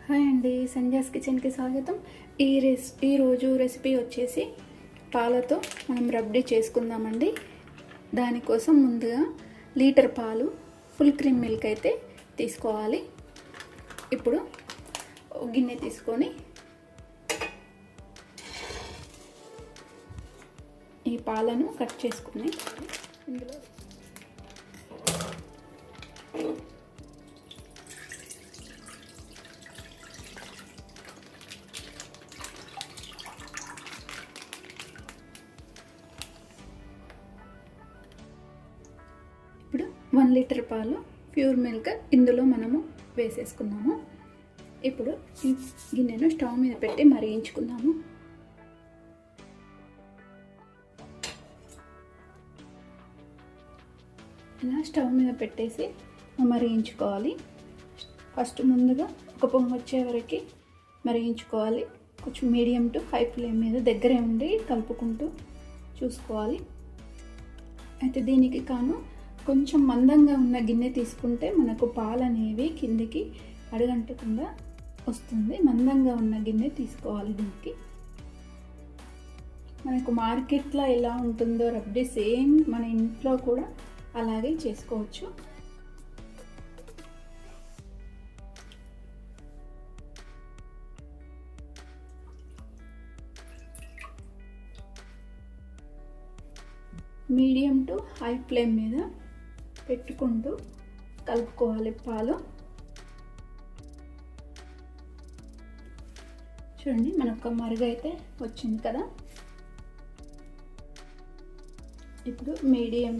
Hi అండి, సంధ్యాస్ కిచెన్కి స్వాగతం. ఈరోజు రెసిపీ వచ్చేసి పాలతో మనం రబ్డీ చేసుకుందామండి. దానికోసం ముందుగా లీటర్ పాలు ఫుల్ క్రీమ్ మిల్క్ అయితే తీసుకోవాలి. ఇప్పుడు గిన్నె తీసుకొని ఈ పాలను కట్ చేసుకొని ఇందులో ఇప్పుడు 1 లీటర్ పాలు ప్యూర్ మిల్క్ ఇందులో మనము వేసేసుకున్నాము. ఇప్పుడు ఈ గిన్నెను స్టవ్ మీద పెట్టి మరిగించుకుందాము. ఇలా స్టవ్ మీద పెట్టేసి మరిగించుకోవాలి. ఫస్ట్ ముందుగా ఒక పొంగు వచ్చే వరకు మరిగించుకోవాలి. కొంచెం మీడియం టు హై ఫ్లేమ్ మీద దగ్గరే ఉండి కలుపుకుంటూ చూసుకోవాలి. అయితే దీనికి కాను కొంచెం మందంగా ఉన్న గిన్నె తీసుకుంటే మనకు పాలు అనేవి కిందికి అడుగంటకుండా వస్తుంది. మందంగా ఉన్న గిన్నె తీసుకోవాలి. దీనికి మనకు మార్కెట్లో ఎలా ఉంటుందో రబ్డీ సేమ్ మన ఇంట్లో కూడా అలాగే చేసుకోవచ్చు. మీడియం టు హై ఫ్లేమ్ మీద పెట్టుకుంటూ కలుపుకోవాలి పాలు. చూడండి, మనకు మరుగు అయితే వచ్చింది కదా. ఇప్పుడు మీడియం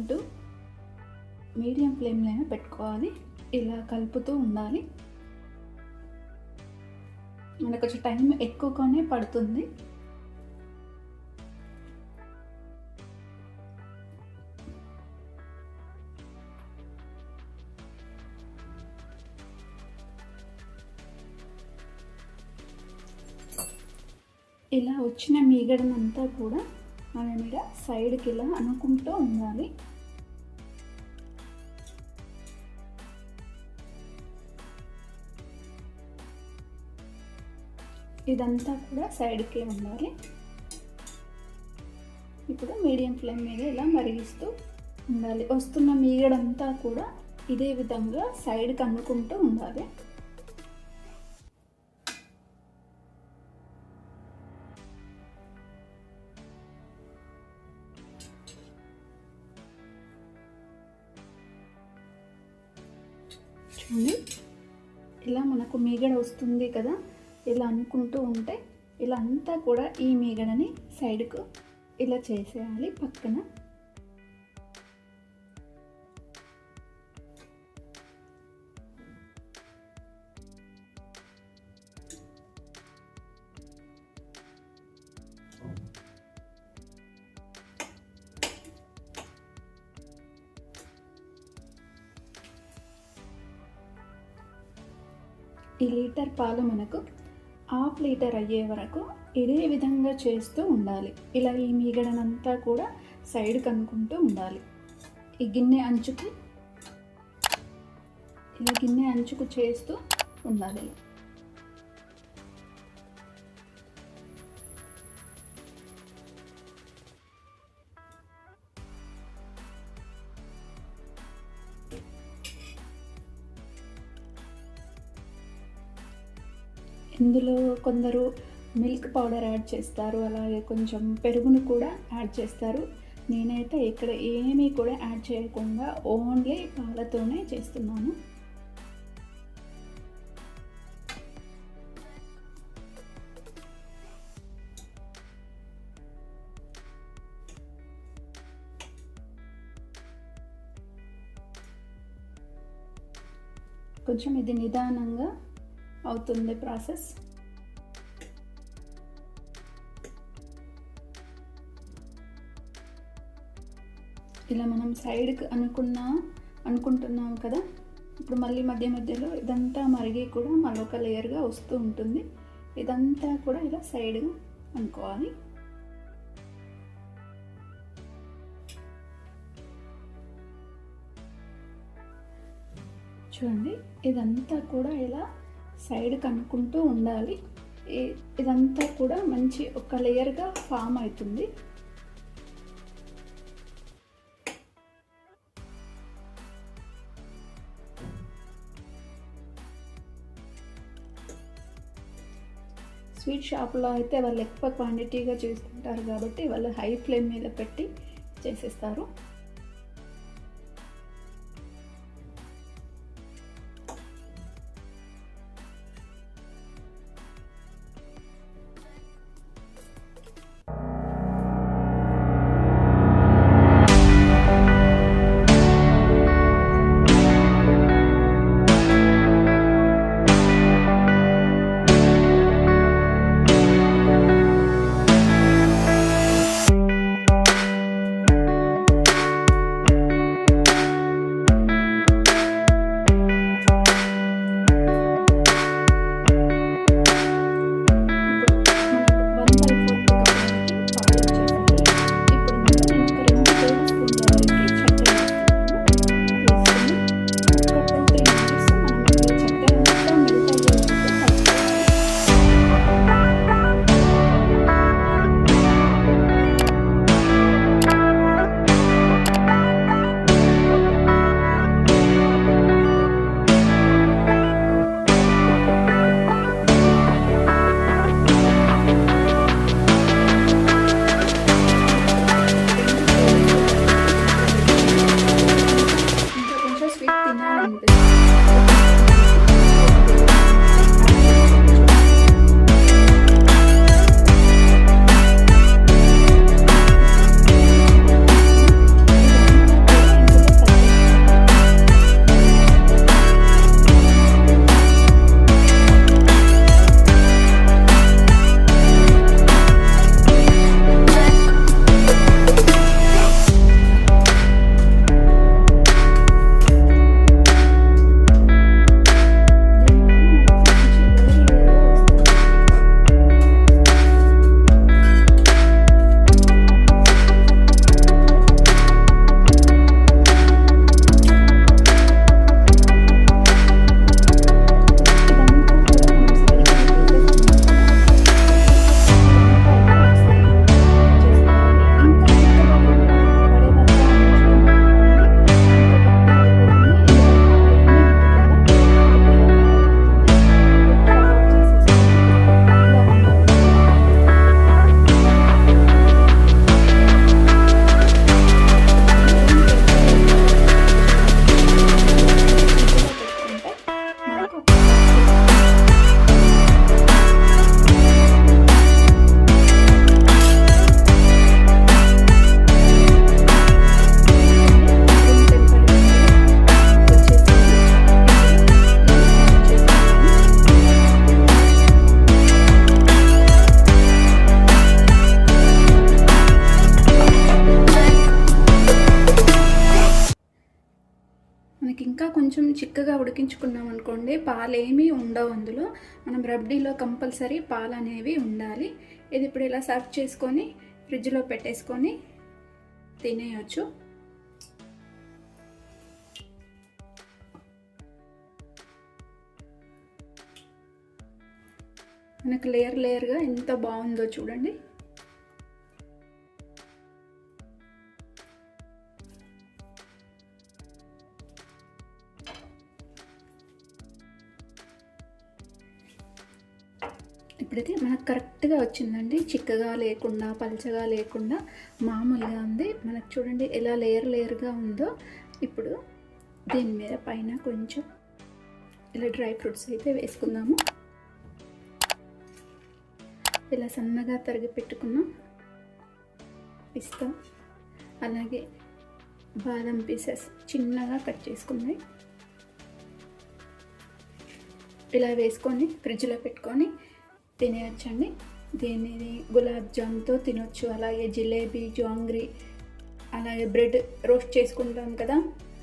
ఫ్లేమ్లో పెట్టుకోవాలి. ఇలా కలుపుతూ ఉండాలి. మనకు కొంచెం టైం ఎక్కువగానే పడుతుంది. ఇలా వచ్చిన మీగడనంతా కూడా మన మీద సైడ్కి ఇలా అనుకుంటూ ఉండాలి. ఇదంతా కూడా సైడ్కే ఉండాలి. ఇప్పుడు మీడియం ఫ్లేమ్ మీద ఇలా మరిగిస్తూ ఉండాలి. వస్తున్న మీగడంతా కూడా ఇదే విధంగా సైడ్కి అనుకుంటూ ఉండాలి. చూడండి, ఇలా మనకు మీగడ వస్తుంది కదా. ఇలా అనుకుంటూ ఉంటే ఇలా అంతా కూడా ఈ మీగడని సైడ్కు ఇలా చేసేయాలి పక్కన. ఈ లీటర్ పాలు మనకు ½ లీటర్ అయ్యే వరకు ఇదే విధంగా చేస్తూ ఉండాలి. ఇలా ఈ మీగడనంతా కూడా సైడ్ కనుక్కుంటూ ఉండాలి. ఈ గిన్నె అంచుకు చేస్తూ ఉండాలి. ఇందులో కొందరు మిల్క్ పౌడర్ యాడ్ చేస్తారు, అలాగే కొంచెం పెరుగును కూడా యాడ్ చేస్తారు. నేనైతే ఇక్కడ ఏమీ కూడా యాడ్ చేయకుండా ఓన్లీ పాలతోనే చేస్తున్నాను. కొంచెం ఇది నిదానంగా అవుతుంది ప్రాసెస్. ఇలా మనం సైడ్కి అనుకుంటున్నాం కదా. ఇప్పుడు మళ్ళీ మధ్యలో ఇదంతా మరిగి కూడా మరొక లేయర్గా వస్తూ ఉంటుంది. ఇదంతా కూడా ఇలా సైడ్గా అనుకోవాలి. చూడండి, ఇదంతా కూడా ఇలా సైడ్ కనుక్కుంటూ ఉండాలి. ఇదంతా కూడా మంచి ఒక లేయర్గా ఫామ్ అవుతుంది. స్వీట్ షాప్లో అయితే వాళ్ళు ఎక్కువ క్వాంటిటీగా చేసుకుంటారు కాబట్టి వాళ్ళు హై ఫ్లేమ్ మీద పెట్టి చేసేస్తారు. మనకి ఇంకా కొంచెం చిక్కగా ఉడికించుకున్నాం అనుకోండి, పాలు ఏమీ ఉండవు అందులో. మనం రబ్డీలో కంపల్సరీ పాలు అనేవి ఉండాలి. ఇది ఇప్పుడు ఇలా సర్వ్ చేసుకొని ఫ్రిడ్జ్లో పెట్టేసుకొని తినేయచ్చు. మనకు లేయర్ లేయర్గా ఎంత బాగుందో చూడండి. ఇప్పుడైతే మనకు కరెక్ట్గా వచ్చిందండి, చిక్కగా లేకుండా పల్చగా లేకుండా మామూలుగా ఉంది. మనకు చూడండి ఎలా లేయర్ లేయర్గా ఉందో. ఇప్పుడు దీని మీద పైన కొంచెం ఇలా డ్రై ఫ్రూట్స్ అయితే వేసుకుందాము. ఇలా సన్నగా తరిగి పెట్టుకున్నాం పిస్తా, అలాగే బాదం పీసెస్ చిన్నగా కట్ చేసుకున్నాయి. ఇలా వేసుకొని ఫ్రిడ్జ్లో పెట్టుకొని తినేయచ్చండి. దీనిని గులాబ్ జామ్తో తినొచ్చు, అలాగే జిలేబీ, జాంగ్రీ, అలాగే బ్రెడ్ రోస్ట్ చేసుకుంటాం కదా,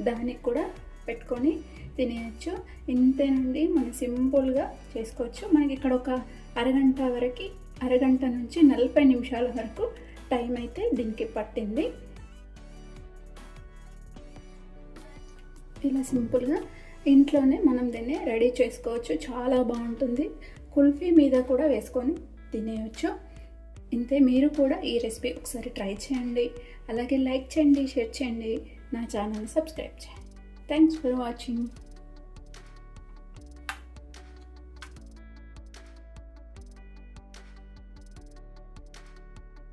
దానికి కూడా పెట్టుకొని తినేయచ్చు. ఇంతేనండి, మనం సింపుల్గా చేసుకోవచ్చు. మనకి ఇక్కడ ఒక అరగంట నుంచి 40 నిమిషాల వరకు టైం అయితే దీనికి పట్టింది. ఇలా సింపుల్గా ఇంట్లోనే మనం దీన్ని రెడీ చేసుకోవచ్చు. చాలా బాగుంటుంది. కుల్ఫీ మీద కూడా వేసుకొని తినేయచ్చు. ఇంతే. మీరు కూడా ఈ రెసిపీ ఒకసారి ట్రై చేయండి. అలాగే లైక్ చేయండి, షేర్ చేయండి, నా ఛానల్ని సబ్స్క్రైబ్ చేయండి. Thanks for watching.